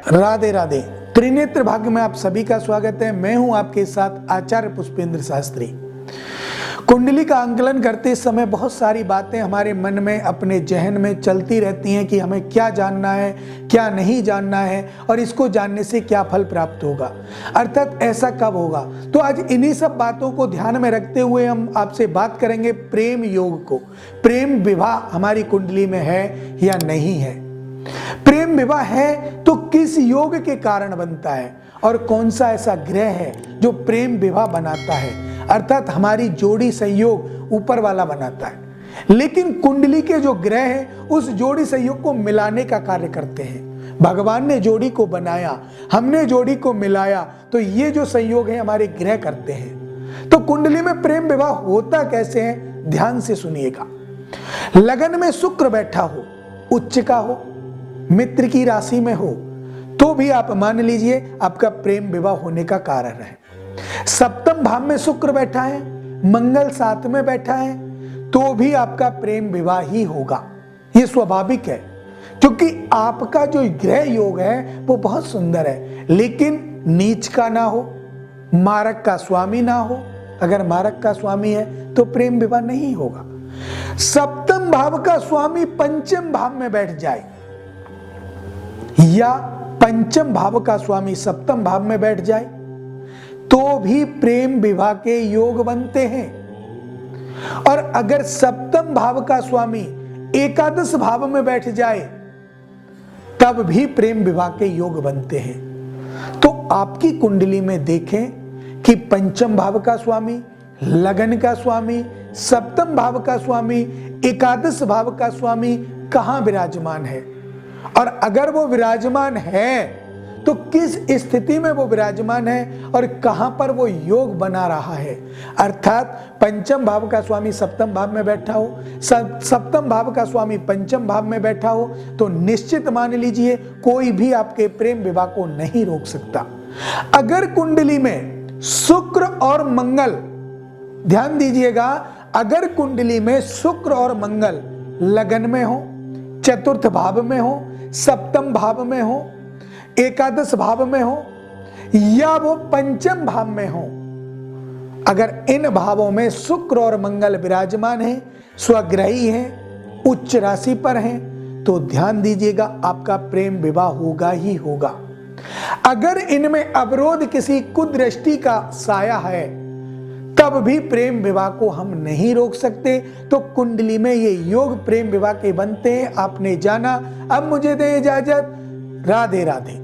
राधे राधे। त्रिनेत्र भाग्य में आप सभी का स्वागत है। मैं हूं आपके साथ आचार्य पुष्पेंद्र शास्त्री। कुंडली का आंकलन करते समय बहुत सारी बातें हमारे मन में, अपने जहन में चलती रहती हैं कि हमें क्या जानना है, क्या नहीं जानना है और इसको जानने से क्या फल प्राप्त होगा, अर्थात ऐसा कब होगा। तो आज इन्हीं सब बातों को ध्यान में रखते हुए हम आपसे बात करेंगे प्रेम योग को। प्रेम विवाह हमारी कुंडली में है या नहीं है, प्रेम विवाह है तो किस योग के कारण बनता है और कौन सा ऐसा ग्रह है जो प्रेम विवाह बनाता है, अर्थात हमारी जोड़ी संयोग ऊपर वाला बनाता है। लेकिन कुंडली के जो ग्रह हैं उस जोड़ी संयोग को मिलाने का कार्य करते हैं। भगवान ने जोड़ी को बनाया, हमने जोड़ी को मिलाया, तो ये जो संयोग है हमारे ग्रह करते हैं। तो कुंडली में प्रेम विवाह होता कैसे है, ध्यान से सुनिएगा। लगन में शुक्र बैठा हो, उच्च का हो, मित्र की राशि में हो, तो भी आप मान लीजिए आपका प्रेम विवाह होने का कारण है। सप्तम भाव में शुक्र बैठा है, मंगल साथ में बैठा है, तो भी आपका प्रेम विवाह ही होगा। ये स्वाभाविक है, क्योंकि आपका जो ग्रह योग है वो बहुत सुंदर है, लेकिन नीच का ना हो, मारक का स्वामी ना हो। अगर मारक का स्वामी है तो प्रेम विवाह नहीं होगा। सप्तम भाव का स्वामी पंचम भाव में बैठ जाए या पंचम भाव का स्वामी सप्तम भाव में बैठ जाए, तो भी प्रेम विवाह के योग बनते हैं। और अगर सप्तम भाव का स्वामी एकादश भाव में बैठ जाए, तब भी प्रेम विवाह के योग बनते हैं। तो आपकी कुंडली में देखें कि पंचम भाव का स्वामी, लगन का स्वामी, सप्तम भाव का स्वामी, एकादश भाव का स्वामी कहां विराजमान है, और अगर वो विराजमान है तो किस स्थिति में वो विराजमान है और कहां पर वो योग बना रहा है। अर्थात पंचम भाव का स्वामी सप्तम भाव में बैठा हो, सप्तम भाव का स्वामी पंचम भाव में बैठा हो, तो निश्चित मान लीजिए कोई भी आपके प्रेम विवाह को नहीं रोक सकता। अगर कुंडली में शुक्र और मंगल, ध्यान दीजिएगा, अगर कुंडली में शुक्र और मंगल लगन में हो, चतुर्थ भाव में हो, सप्तम भाव में हो, एकादश भाव में हो, या वो पंचम भाव में हो, अगर इन भावों में शुक्र और मंगल विराजमान हैं, स्वग्रही हैं, उच्च राशि पर हैं, तो ध्यान दीजिएगा आपका प्रेम विवाह होगा ही होगा। अगर इनमें अवरोध, किसी कुदृष्टि का साया है, तब भी प्रेम विवाह को हम नहीं रोक सकते। तो कुंडली में ये योग प्रेम विवाह के बनते हैं, आपने जाना। अब मुझे दें इजाजत। राधे राधे।